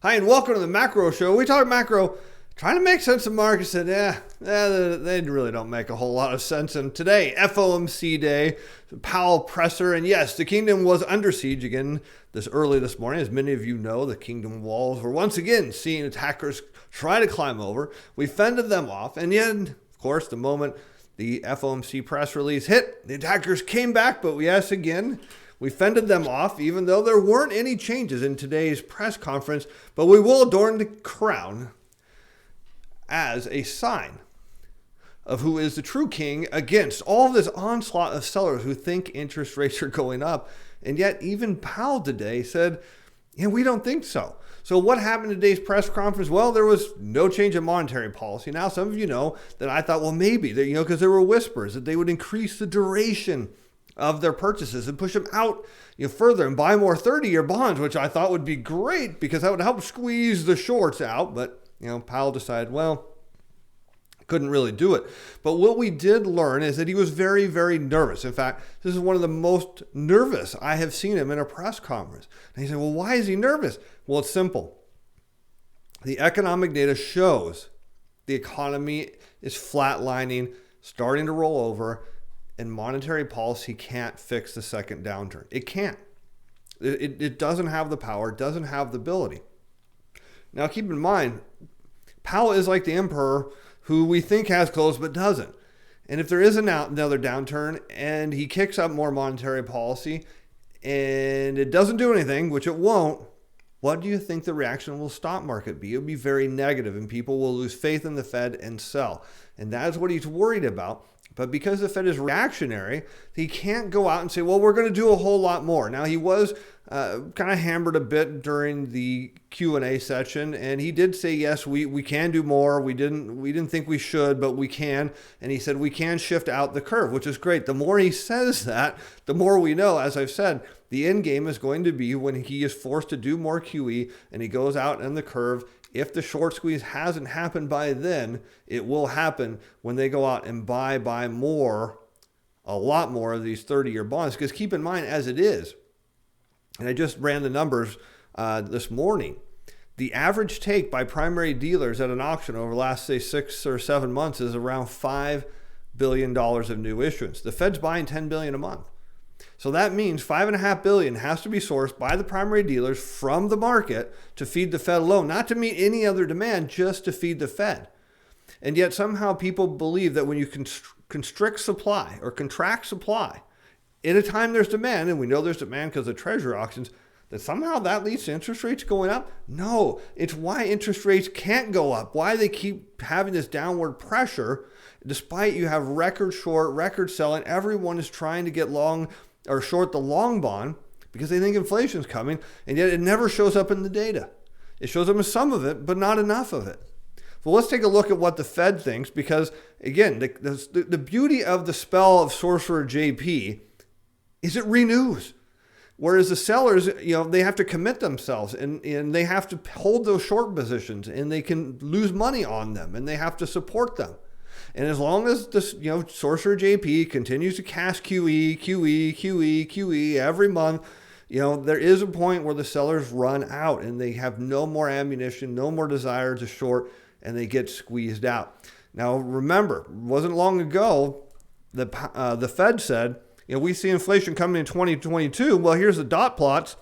Hi, and welcome to the Macro Show. We talk macro, trying to make sense of markets that, they really don't make a whole lot of sense. And today, FOMC day, Powell presser, and yes, the kingdom was under siege again early this morning. As many of you know, the kingdom walls were once again seeing attackers try to climb over. We fended them off, and yet, of course, the moment the FOMC press release hit, the attackers came back, but yes, again, we fended them off, even though there weren't any changes in today's press conference, but we will adorn the crown as a sign of who is the true king against all this onslaught of sellers who think interest rates are going up. And yet even Powell today said, we don't think so. So what happened in today's press conference? Well, there was no change in monetary policy. Now, some of you know that I thought, well, maybe, because there were whispers that they would increase the duration of their purchases and push them out further and buy more 30-year bonds, which I thought would be great because that would help squeeze the shorts out. But, Powell decided, couldn't really do it. But what we did learn is that he was very, very nervous. In fact, this is one of the most nervous I have seen him in a press conference. And he said, well, why is he nervous? Well, it's simple. The economic data shows the economy is flatlining, starting to roll over, and monetary policy can't fix the second downturn. It can't. It doesn't have the power, it doesn't have the ability. Now, keep in mind, Powell is like the emperor who we think has clothes but doesn't. And if there is another downturn and he kicks up more monetary policy and it doesn't do anything, which it won't, what do you think the reaction will stock market be? It'll be very negative and people will lose faith in the Fed and sell. And that is what he's worried about. But because the Fed is reactionary, he can't go out and say, well, we're going to do a whole lot more. Now, he was kind of hammered a bit during the Q&A session, and he did say, yes, we can do more. We didn't think we should, but we can. And he said we can shift out the curve, which is great. The more he says that, the more we know, as I've said, the end game is going to be when he is forced to do more QE and he goes out in the curve. If the short squeeze hasn't happened by then, it will happen when they go out and buy more, a lot more of these 30-year bonds. Because keep in mind, as it is, and I just ran the numbers this morning, the average take by primary dealers at an auction over the last, say, 6 or 7 months is around $5 billion of new issuance. The Fed's buying $10 billion a month. So that means $5.5 billion has to be sourced by the primary dealers from the market to feed the Fed alone, not to meet any other demand, just to feed the Fed. And yet somehow people believe that when you constrict supply or contract supply, at a time there's demand, and we know there's demand because of Treasury auctions, that somehow that leads to interest rates going up? No, it's why interest rates can't go up, why they keep having this downward pressure, despite you have record short, record selling. Everyone is trying to get long or short the long bond because they think inflation's coming, and yet it never shows up in the data. It shows up in some of it, but not enough of it. Well, let's take a look at what the Fed thinks, because again, the beauty of the spell of Sorcerer JP is it renews. Whereas the sellers, they have to commit themselves and they have to hold those short positions and they can lose money on them and they have to support them. And as long as this, Sorcerer JP continues to cast QE every month, there is a point where the sellers run out and they have no more ammunition, no more desire to short, and they get squeezed out. Now, remember, it wasn't long ago that the Fed said, we see inflation coming in 2022. Well, here's the dot plots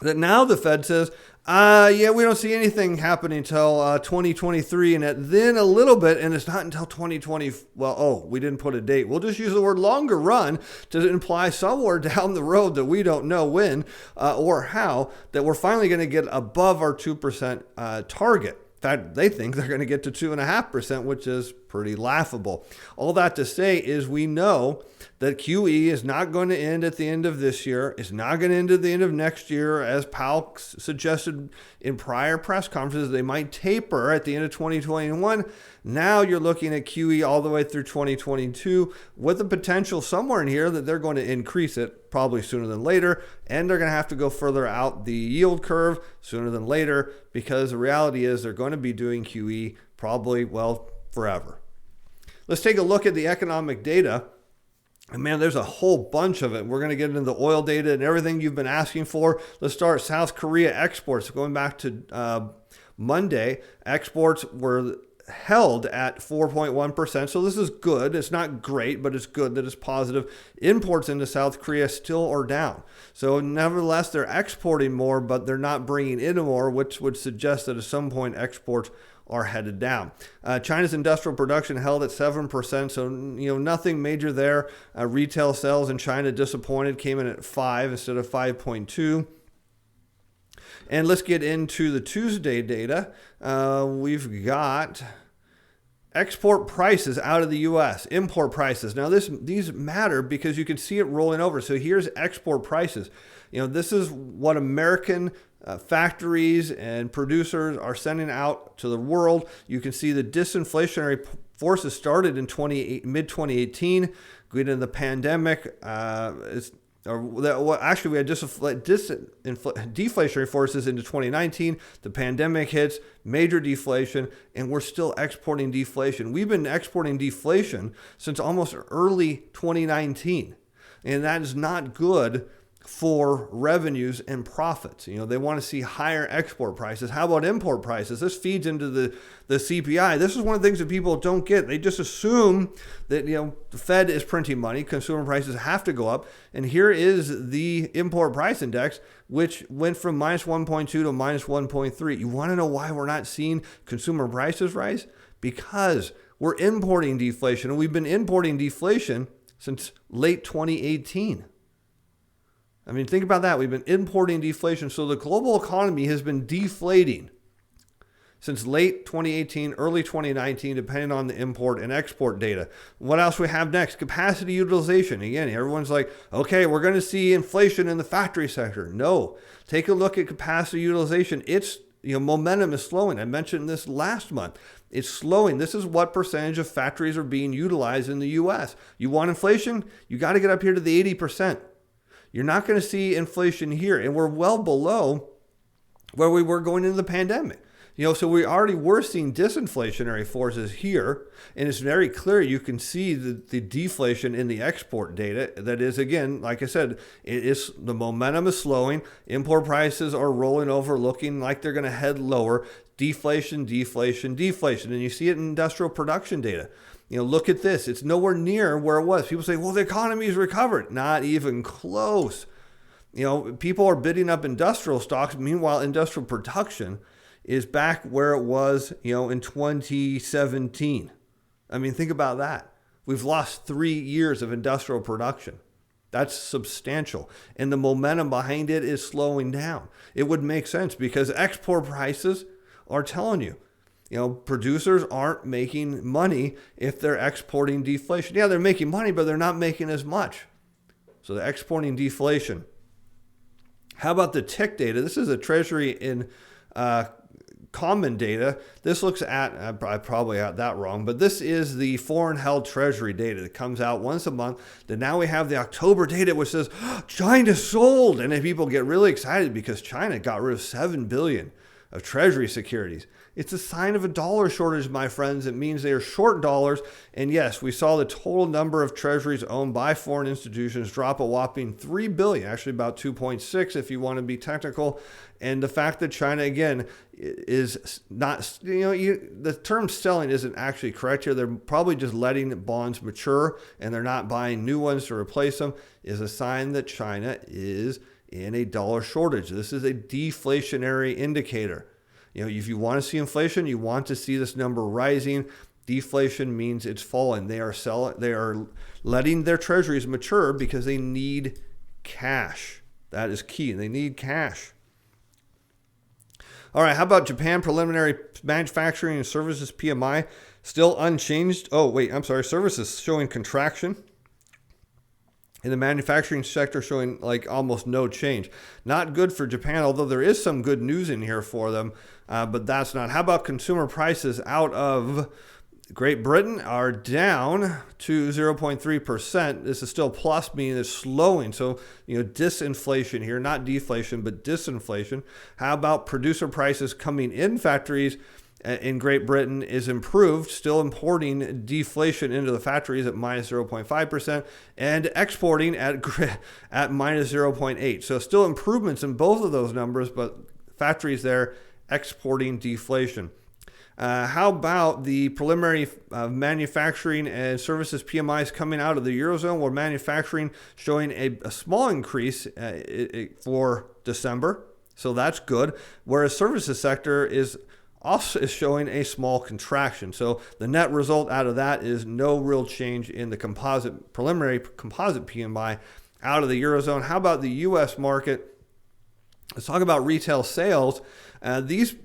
that now the Fed says, we don't see anything happening until 2023, and then a little bit, and it's not until 2020. We didn't put a date. We'll just use the word longer run to imply somewhere down the road that we don't know when or how, that we're finally going to get above our 2% target. In fact, they think they're going to get to 2.5%, which is pretty laughable. All that to say is we know that QE is not going to end at the end of this year. It's not going to end at the end of next year. As Powell suggested in prior press conferences, they might taper at the end of 2021. Now you're looking at QE all the way through 2022 with the potential somewhere in here that they're going to increase it probably sooner than later. And they're going to have to go further out the yield curve sooner than later, because the reality is they're going to be doing QE probably, forever. Let's take a look at the economic data. And man, there's a whole bunch of it. We're going to get into the oil data and everything you've been asking for. Let's start South Korea exports. Going back to Monday, exports were held at 4.1%. So this is good. It's not great, but it's good that it's positive. Imports into South Korea still are down. So nevertheless, they're exporting more, but they're not bringing in more, which would suggest that at some point exports are headed down. China's industrial production held at 7%, so nothing major there. Retail sales in China disappointed, came in at 5 instead of 5.2. And let's get into the Tuesday data. We've got export prices out of the U.S., import prices. Now these matter because you can see it rolling over. So here's export prices. This is what American factories and producers are sending out to the world. You can see the disinflationary forces started in mid-2018, going into the pandemic. Actually, we had deflationary forces into 2019. The pandemic hits, major deflation, and we're still exporting deflation. We've been exporting deflation since almost early 2019, and that is not good for revenues and profits. They want to see higher export prices. How about import prices? This feeds into the CPI. This is one of the things that people don't get. They just assume that the Fed is printing money, consumer prices have to go up, and here is the import price index, which went from minus 1.2 to minus 1.3. You want to know why we're not seeing consumer prices rise? Because we're importing deflation, and we've been importing deflation since late 2018. I mean, think about that. We've been importing deflation. So the global economy has been deflating since late 2018, early 2019, depending on the import and export data. What else we have next? Capacity utilization. Again, everyone's like, okay, we're going to see inflation in the factory sector. No. Take a look at capacity utilization. It's, momentum is slowing. I mentioned this last month. It's slowing. This is what percentage of factories are being utilized in the U.S. You want inflation? You got to get up here to the 80%. You're not going to see inflation here, and we're well below where we were going into the pandemic. So we already were seeing disinflationary forces here, and it's very clear. You can see the deflation in the export data. That is, again, like I said, the momentum is slowing. Import prices are rolling over, looking like they're going to head lower. Deflation, deflation, deflation, and you see it in industrial production data. Look at this. It's nowhere near where it was. People say, well, the economy's recovered. Not even close. People are bidding up industrial stocks. Meanwhile, industrial production is back where it was, in 2017. I mean, think about that. We've lost 3 years of industrial production. That's substantial. And the momentum behind it is slowing down. It would make sense because export prices are telling you, producers aren't making money if they're exporting deflation. Yeah, they're making money, but they're not making as much. So they're exporting deflation. How about the tick data? This is a Treasury in common data. This looks at, I probably got that wrong, but this is the foreign held Treasury data that comes out once a month. Then now we have the October data, which says China sold. And then people get really excited because China got rid of $7 billion of Treasury securities. It's a sign of a dollar shortage, my friends. It means they are short dollars. And yes, we saw the total number of treasuries owned by foreign institutions drop a whopping 3 billion, actually about 2.6 if you want to be technical. And the fact that China, again, is not, the term selling isn't actually correct here. They're probably just letting bonds mature and they're not buying new ones to replace them, is a sign that China is in a dollar shortage. This is a deflationary indicator. If you want to see inflation, you want to see this number rising. Deflation means it's falling. They are letting their treasuries mature because they need cash. That is key. They need cash. All right, how about Japan preliminary manufacturing and services PMI? Still unchanged. Oh, wait, I'm sorry. Services showing contraction. In the manufacturing sector showing like almost no change. Not good for Japan, although there is some good news in here for them, but that's not. How about consumer prices out of Great Britain are down to 0.3%. This is still plus, meaning it's slowing. So, disinflation here, not deflation, but disinflation. How about producer prices coming in factories? in Great Britain is improved, still importing deflation into the factories at minus 0.5% and exporting at minus 0.8. So still improvements in both of those numbers, but factories there exporting deflation. How about the preliminary manufacturing and services PMIs coming out of the Eurozone, where manufacturing showing a small increase for December. So that's good. Whereas services sector is also showing a small contraction. So the net result out of that is no real change in the preliminary composite PMI out of the Eurozone. How about the U.S. market? Let's talk about retail sales. These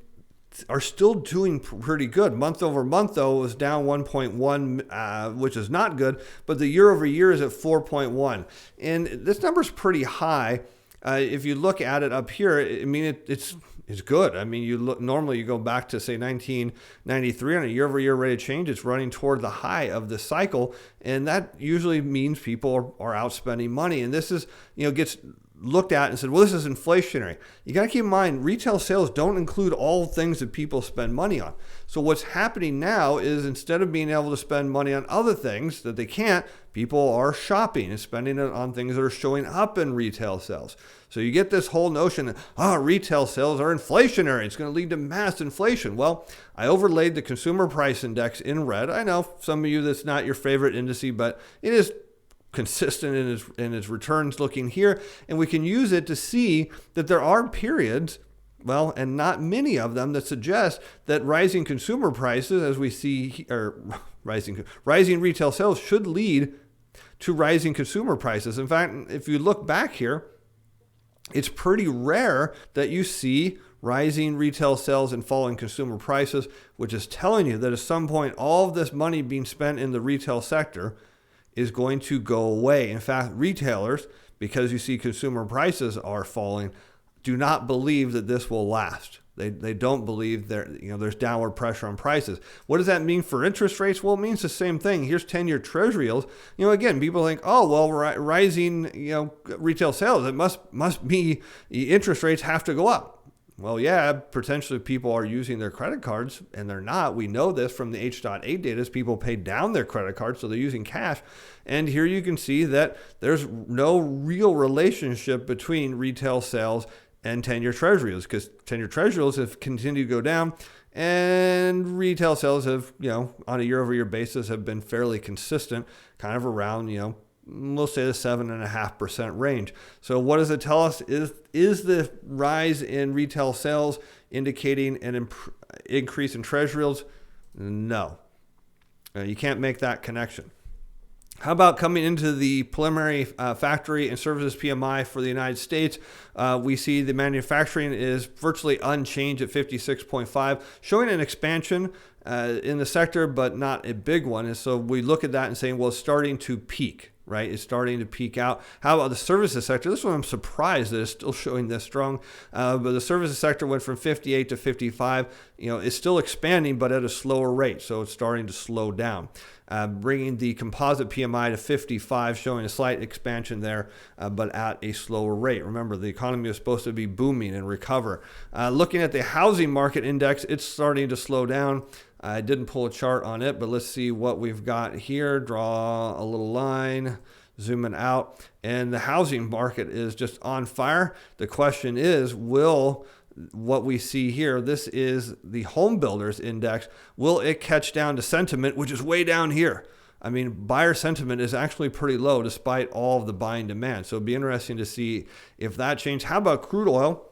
are still doing pretty good. Month over month, though, was down 1.1, which is not good, but the year over year is at 4.1. And this number is pretty high. If you look at it up here, I mean, it's good. I mean, normally you go back to, say, 1993 on a year over year rate of change, it's running toward the high of the cycle. And that usually means people are out spending money. And this is, gets looked at and said, well, this is inflationary. You got to keep in mind, retail sales don't include all things that people spend money on. So what's happening now is, instead of being able to spend money on other things that they can't, people are shopping and spending it on things that are showing up in retail sales. So you get this whole notion that, retail sales are inflationary. It's going to lead to mass inflation. Well, I overlaid the consumer price index in red. I know some of you, that's not your favorite indice, but it is consistent in its returns looking here, and we can use it to see that there are periods, well, and not many of them, that suggest that rising consumer prices, as we see, or rising retail sales, should lead to rising consumer prices. In fact, if you look back here, it's pretty rare that you see rising retail sales and falling consumer prices, which is telling you that at some point all of this money being spent in the retail sector is going to go away. In fact, retailers, because you see consumer prices are falling, do not believe that this will last. They don't believe there's downward pressure on prices. What does that mean for interest rates? Well, it means the same thing. Here's 10-year Treasury yields. Again, people think, rising retail sales, it must be interest rates have to go up. Well, yeah, potentially people are using their credit cards, and they're not. We know this from the H.8 data, as people pay down their credit cards, so they're using cash. And here you can see that there's no real relationship between retail sales and 10-year Treasuries, because 10-year Treasuries have continued to go down, and retail sales have, on a year-over-year basis, have been fairly consistent, kind of around, we'll say the 7.5% range. So what does it tell us? Is the rise in retail sales indicating an increase in Treasury yields? No. You can't make that connection. How about coming into the preliminary factory and services PMI for the United States? We see the manufacturing is virtually unchanged at 56.5, showing an expansion in the sector, but not a big one. And so we look at that and saying, well, it's starting to peak. Right, it's starting to peak out. How about the services sector? This one I'm surprised that it's still showing this strong. But the services sector went from 58 to 55. It's still expanding, but at a slower rate. So it's starting to slow down, bringing the composite PMI to 55, showing a slight expansion there, but at a slower rate. Remember, the economy is supposed to be booming and recover. Looking at the housing market index, it's starting to slow down. I didn't pull a chart on it, but let's see what we've got here. Draw a little line, zoom it out, and the housing market is just on fire. The question is, will what we see here, this is the home builders index, will it catch down to sentiment, which is way down here? I mean, buyer sentiment is actually pretty low despite all of the buying demand. So it'd be interesting to see if that changed. How about crude oil?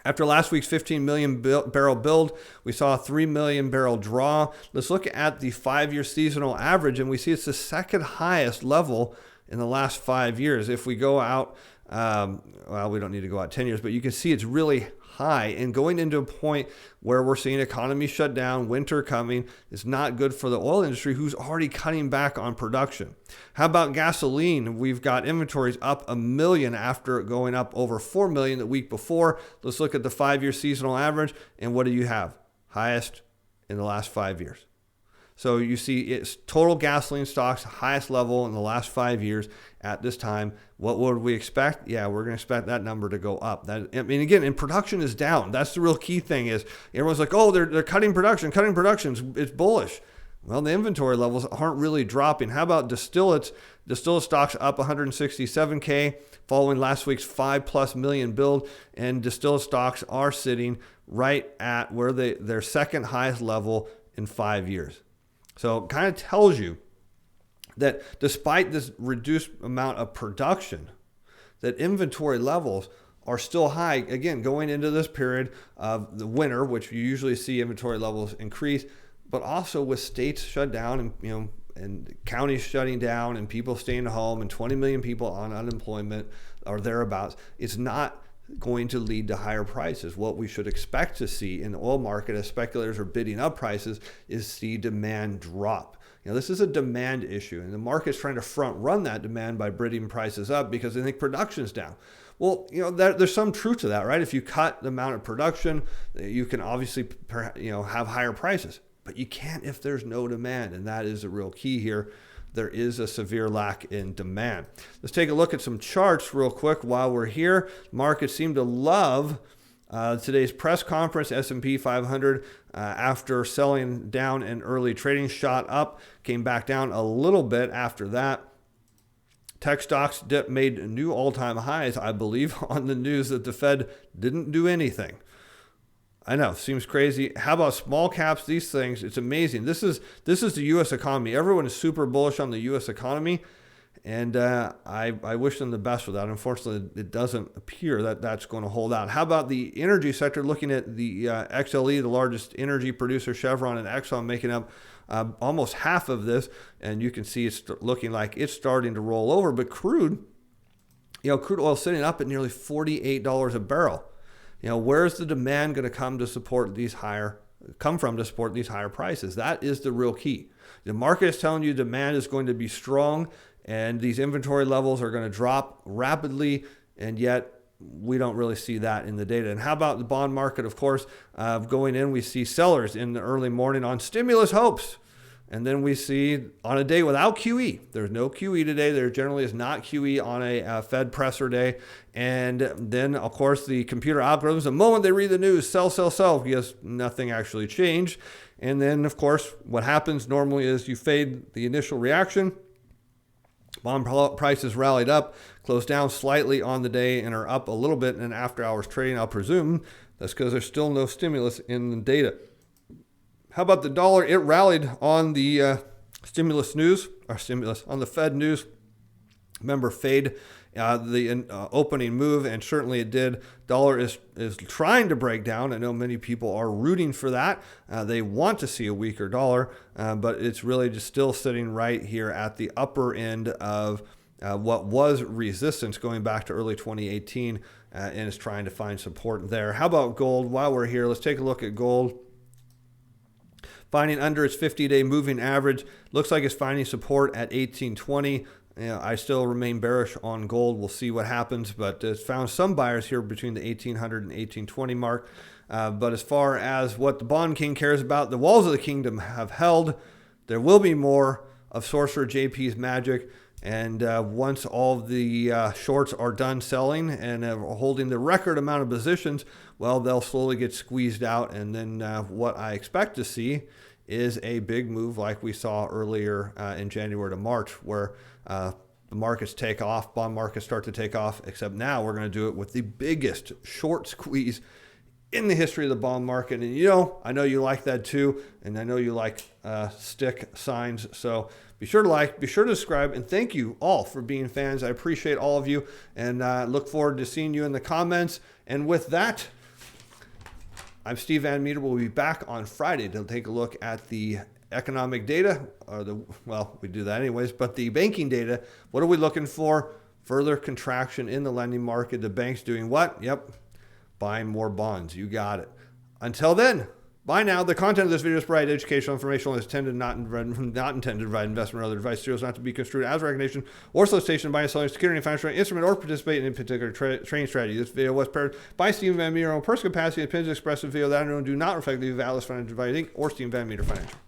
After last week's 15 million barrel build, we saw a 3 million barrel draw. Let's look at the 5-year seasonal average, and we see it's the second highest level in the last 5 years. If we go out, we don't need to go out 10 years, but you can see it's really high, and going into a point where we're seeing economy shut down, winter coming, is not good for the oil industry, who's already cutting back on production. How about gasoline? We've got inventories up 1 million after going up over 4 million the week before. Let's look at the 5-year seasonal average, and what do you have? Highest in the last 5 years. So you see it's total gasoline stocks, highest level in the last 5 years at this time. What would we expect? Yeah, we're going to expect that number to go up. I mean, again, and production is down. That's the real key thing is everyone's like, oh, they're cutting production. It's bullish. Well, the inventory levels aren't really dropping. How about distillates? Distillate stocks up 167K following last week's 5+ million build, and distillate stocks are sitting right at where their second highest level in 5 years. So it kind of tells you that despite this reduced amount of production, that inventory levels are still high, again, going into this period of the winter, which you usually see inventory levels increase, but also with states shut down and counties shutting down and people staying at home and 20 million people on unemployment or thereabouts, it's not going to lead to higher prices. What we should expect to see in the oil market as speculators are bidding up prices is see demand drop. This is a demand issue, and the market's trying to front run that demand by bidding prices up because they think production's down. Well, there's some truth to that, right? If you cut the amount of production, you can obviously have higher prices, but you can't if there's no demand, and that is a real key here. There is a severe lack in demand. Let's take a look at some charts real quick while we're here. Markets seem to love today's press conference. S&P 500, after selling down in early trading, shot up, came back down a little bit after that. Tech stocks made new all-time highs, I believe, on the news that the Fed didn't do anything. I know, seems crazy. How about small caps? These things, it's amazing. This is the U.S. economy. Everyone is super bullish on the U.S. economy, and I wish them the best with that. Unfortunately, it doesn't appear that that's going to hold out. How about the energy sector? Looking at the XLE, the largest energy producer, Chevron and Exxon making up almost half of this, and you can see it's looking like it's starting to roll over. But crude oil sitting up at nearly $48 a barrel. Where's the demand going to come from to support these higher prices? That is the real key. The market is telling you demand is going to be strong and these inventory levels are going to drop rapidly, and yet we don't really see that in the data. And how about the bond market? Of course, going in, we see sellers in the early morning on stimulus hopes. And then we see on a day without QE, there's no QE today. There generally is not QE on a Fed presser day. And then, of course, the computer algorithms, the moment they read the news, sell, because nothing actually changed. And then, of course, what happens normally is you fade the initial reaction. Bond prices rallied up, closed down slightly on the day, and are up a little bit in after hours trading. I'll presume that's because there's still no stimulus in the data. How about the dollar? It rallied on the on the Fed news. Remember, fade the opening move, and certainly it did. Dollar is trying to break down. I know many people are rooting for that. They want to see a weaker dollar, but it's really just still sitting right here at the upper end of what was resistance going back to early 2018, and is trying to find support there. How about gold? While we're here, let's take a look at gold. Finding under its 50-day moving average. Looks like it's finding support at 1820. I still remain bearish on gold. We'll see what happens, but it's found some buyers here between the 1800 and 1820 mark. But as far as what the Bond King cares about, the walls of the kingdom have held. There will be more of Sorcerer JP's magic. And once all of the shorts are done selling and holding the record amount of positions, well, they'll slowly get squeezed out. And then what I expect to see is a big move like we saw earlier in January to March, where the markets take off, bond markets start to take off, except now we're going to do it with the biggest short squeeze in the history of the bond market. And I know you like that too, and I know you like stick signs. So be sure to like, be sure to subscribe, and thank you all for being fans. I appreciate all of you, and look forward to seeing you in the comments. And with that, I'm Steve Van Meter. We'll be back on Friday to take a look at the economic data, we do that anyways, but the banking data. What are we looking for? Further contraction in the lending market. The bank's doing what? Yep, buying more bonds. You got it. Until then, bye now. The content of this video is provided educational, informational, and is not intended to provide investment or other advice. It is not to be construed as recognition or solicitation by a selling security and financial instrument or participate in a particular trading strategy. This video was prepared by Stephen Van Meter on personal capacity. The opinions expressed in the video that I know do not reflect the valid financial advice or Stephen Van Meter Financial.